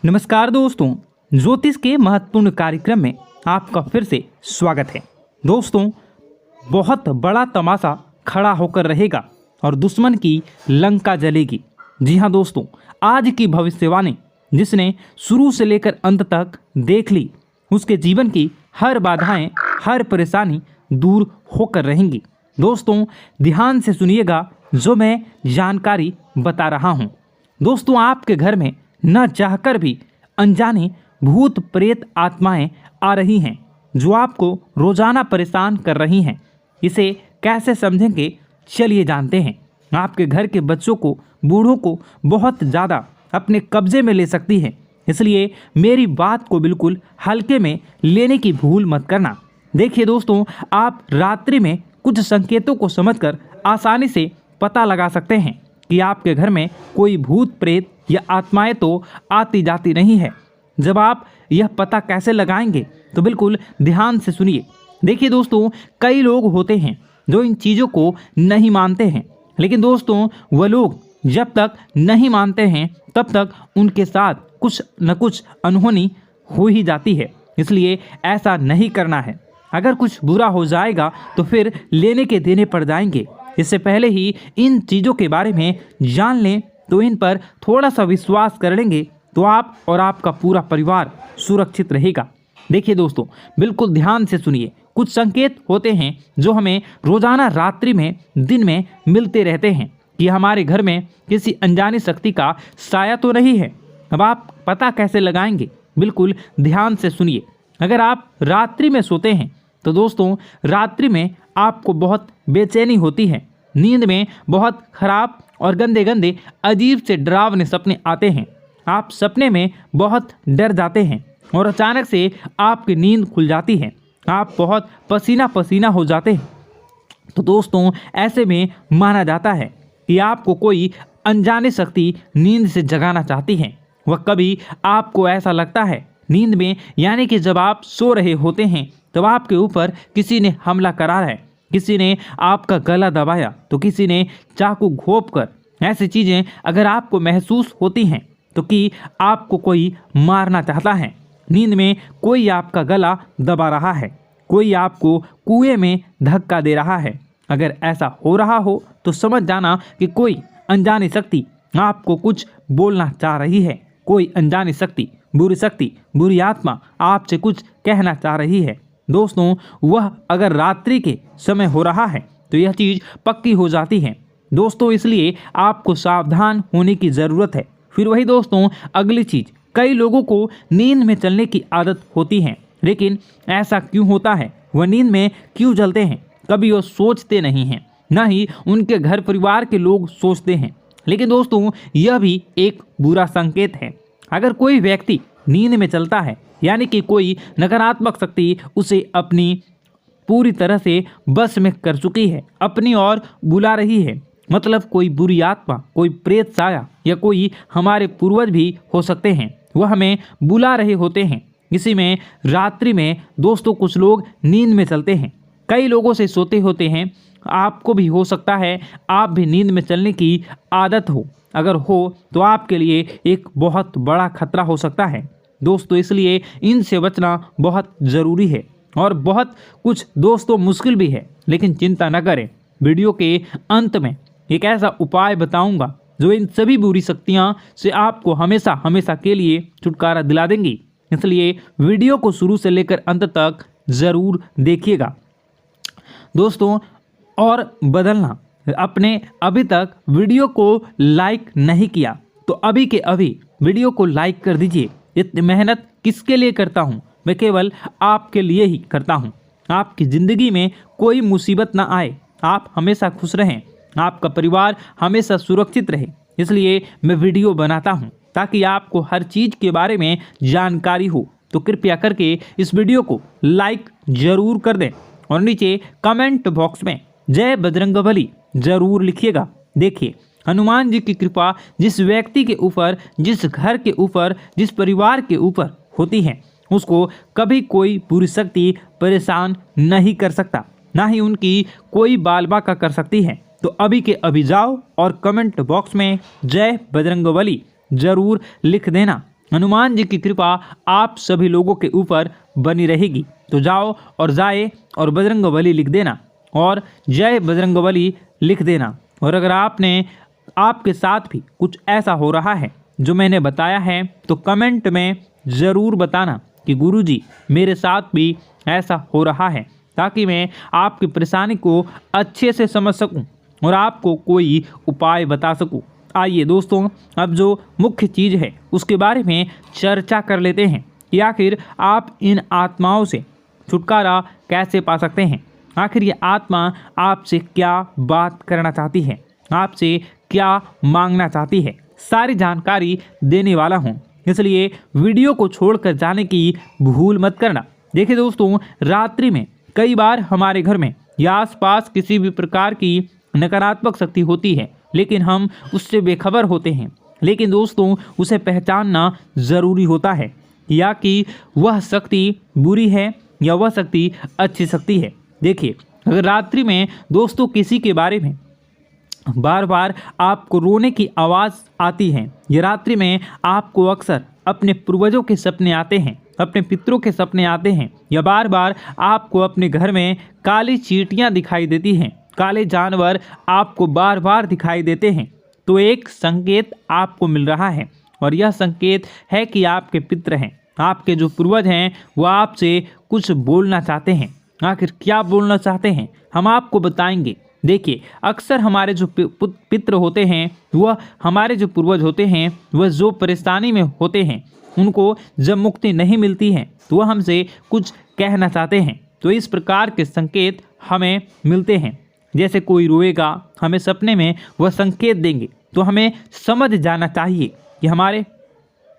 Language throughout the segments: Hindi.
नमस्कार दोस्तों, ज्योतिष के महत्वपूर्ण कार्यक्रम में आपका फिर से स्वागत है। दोस्तों, बहुत बड़ा तमाशा खड़ा होकर रहेगा और दुश्मन की लंका जलेगी। जी हाँ दोस्तों, आज की भविष्यवाणी जिसने शुरू से लेकर अंत तक देख ली, उसके जीवन की हर बाधाएं, हर परेशानी दूर होकर रहेंगी। दोस्तों, ध्यान से सुनिएगा जो मैं जानकारी बता रहा हूँ। दोस्तों, आपके घर में न चाहकर भी अनजाने भूत प्रेत आत्माएं आ रही हैं जो आपको रोजाना परेशान कर रही हैं। इसे कैसे समझेंगे, चलिए जानते हैं। आपके घर के बच्चों को, बूढ़ों को बहुत ज़्यादा अपने कब्जे में ले सकती है, इसलिए मेरी बात को बिल्कुल हल्के में लेने की भूल मत करना। देखिए दोस्तों, आप रात्रि में कुछ संकेतों को समझकर आसानी से पता लगा सकते हैं कि आपके घर में कोई भूत प्रेत या आत्माएं तो आती जाती नहीं है। जब आप यह पता कैसे लगाएंगे तो बिल्कुल ध्यान से सुनिए। देखिए दोस्तों, कई लोग होते हैं जो इन चीज़ों को नहीं मानते हैं, लेकिन दोस्तों वह लोग जब तक नहीं मानते हैं तब तक उनके साथ कुछ न कुछ अनहोनी हो ही जाती है। इसलिए ऐसा नहीं करना है। अगर कुछ बुरा हो जाएगा तो फिर लेने के देने पड़ जाएंगे। इससे पहले ही इन चीज़ों के बारे में जान लें तो इन पर थोड़ा सा विश्वास कर लेंगे तो आप और आपका पूरा परिवार सुरक्षित रहेगा। देखिए दोस्तों, बिल्कुल ध्यान से सुनिए। कुछ संकेत होते हैं जो हमें रोजाना रात्रि में, दिन में मिलते रहते हैं कि हमारे घर में किसी अनजानी शक्ति का साया तो नहीं है। अब आप पता कैसे लगाएंगे, बिल्कुल ध्यान से सुनिए। अगर आप रात्रि में सोते हैं तो दोस्तों रात्रि में आपको बहुत बेचैनी होती है। नींद में बहुत खराब और गंदे गंदे अजीब से डरावने सपने आते हैं। आप सपने में बहुत डर जाते हैं और अचानक से आपकी नींद खुल जाती है। आप बहुत पसीना पसीना हो जाते हैं। तो दोस्तों ऐसे में माना जाता है कि आपको कोई अनजानी शक्ति नींद से जगाना चाहती है। वह कभी आपको ऐसा लगता है नींद में, यानी कि जब आप सो रहे होते हैं तब आपके ऊपर किसी ने हमला करा है, किसी ने आपका गला दबाया तो किसी ने चाकू घोंप कर। ऐसी चीज़ें अगर आपको महसूस होती हैं तो कि आपको कोई मारना चाहता है। नींद में कोई आपका गला दबा रहा है, कोई आपको कुएं में धक्का दे रहा है। अगर ऐसा हो रहा हो तो समझ जाना कि कोई अनजानी शक्ति आपको कुछ बोलना चाह रही है। कोई अनजानी शक्ति, बुरी आत्मा आपसे कुछ कहना चाह रही है। दोस्तों, वह अगर रात्रि के समय हो रहा है तो यह चीज़ पक्की हो जाती है। दोस्तों, इसलिए आपको सावधान होने की ज़रूरत है। फिर वही दोस्तों, अगली चीज़, कई लोगों को नींद में चलने की आदत होती है, लेकिन ऐसा क्यों होता है, वह नींद में क्यों चलते हैं, कभी वो सोचते नहीं हैं, ना ही उनके घर परिवार के लोग सोचते हैं। लेकिन दोस्तों यह भी एक बुरा संकेत है। अगर कोई व्यक्ति नींद में चलता है, यानी कि कोई नकारात्मक शक्ति उसे अपनी पूरी तरह से बस में कर चुकी है, अपनी ओर बुला रही है। मतलब कोई बुरी आत्मा, कोई प्रेत साया या कोई हमारे पूर्वज भी हो सकते हैं, वह हमें बुला रहे होते हैं। इसी में रात्रि में दोस्तों कुछ लोग नींद में चलते हैं, कई लोगों से सोते होते हैं। आपको भी हो सकता है आप भी नींद में चलने की आदत हो। अगर हो तो आपके लिए एक बहुत बड़ा खतरा हो सकता है दोस्तों। इसलिए इनसे बचना बहुत ज़रूरी है और बहुत कुछ दोस्तों मुश्किल भी है, लेकिन चिंता न करें। वीडियो के अंत में एक ऐसा उपाय बताऊंगा जो इन सभी बुरी शक्तियां से आपको हमेशा हमेशा के लिए छुटकारा दिला देंगी। इसलिए वीडियो को शुरू से लेकर अंत तक ज़रूर देखिएगा दोस्तों। और बदलना, अपने अभी तक वीडियो को लाइक नहीं किया तो अभी के अभी वीडियो को लाइक कर दीजिए। इतनी मेहनत किसके लिए करता हूँ, मैं केवल आपके लिए ही करता हूँ। आपकी ज़िंदगी में कोई मुसीबत ना आए, आप हमेशा खुश रहें, आपका परिवार हमेशा सुरक्षित रहे। इसलिए मैं वीडियो बनाता हूँ ताकि आपको हर चीज़ के बारे में जानकारी हो। तो कृपया करके इस वीडियो को लाइक ज़रूर कर दें और नीचे कमेंट बॉक्स में जय बजरंगबली ज़रूर लिखिएगा। देखिए, हनुमान जी की कृपा जिस व्यक्ति के ऊपर, जिस घर के ऊपर, जिस परिवार के ऊपर होती है, उसको कभी कोई बुरी शक्ति परेशान नहीं कर सकता, ना ही उनकी कोई बाल बाका कर सकती है। तो अभी के अभी जाओ और कमेंट बॉक्स में जय बजरंगबली ज़रूर लिख देना। हनुमान जी की कृपा आप सभी लोगों के ऊपर बनी रहेगी। तो जाओ और जाए और बजरंगबली लिख देना और जय बजरंगबली लिख देना। और अगर आपके साथ भी कुछ ऐसा हो रहा है जो मैंने बताया है तो कमेंट में ज़रूर बताना कि गुरुजी मेरे साथ भी ऐसा हो रहा है, ताकि मैं आपकी परेशानी को अच्छे से समझ सकूं और आपको कोई उपाय बता सकूं। आइए दोस्तों, अब जो मुख्य चीज़ है उसके बारे में चर्चा कर लेते हैं कि आखिर आप इन आत्माओं से छुटकारा कैसे पा सकते हैं। आखिर ये आत्मा आपसे क्या बात करना चाहती है, आपसे क्या मांगना चाहती है, सारी जानकारी देने वाला हूँ, इसलिए वीडियो को छोड़कर जाने की भूल मत करना। देखिए दोस्तों, रात्रि में कई बार हमारे घर में या आसपास किसी भी प्रकार की नकारात्मक शक्ति होती है, लेकिन हम उससे बेखबर होते हैं। लेकिन दोस्तों, उसे पहचानना ज़रूरी होता है या कि वह शक्ति बुरी है या वह शक्ति अच्छी शक्ति है। देखिए, अगर रात्रि में दोस्तों किसी के बारे में बार बार आपको रोने की आवाज़ आती है या रात्रि में आपको अक्सर अपने पूर्वजों के सपने आते हैं, अपने पितरों के सपने आते हैं, या बार बार आपको अपने घर में काली चींटियां दिखाई देती हैं, काले जानवर आपको बार बार दिखाई देते हैं, तो एक संकेत आपको मिल रहा है। और यह संकेत है कि आपके पितर हैं, आपके जो पूर्वज हैं, वह आपसे कुछ बोलना चाहते हैं। आखिर क्या बोलना चाहते हैं हम आपको बताएंगे। देखिए, अक्सर हमारे जो पितृ होते हैं, वह हमारे जो पूर्वज होते हैं, वह जो परेशानी में होते हैं, उनको जब मुक्ति नहीं मिलती है तो वह हमसे कुछ कहना चाहते हैं। तो इस प्रकार के संकेत हमें मिलते हैं। जैसे कोई रोएगा, हमें सपने में वह संकेत देंगे, तो हमें समझ जाना चाहिए कि हमारे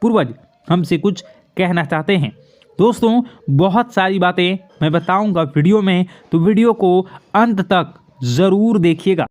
पूर्वज हमसे कुछ कहना चाहते हैं। दोस्तों, बहुत सारी बातें मैं बताऊंगा वीडियो में, तो वीडियो को अंत तक ज़रूर देखिएगा।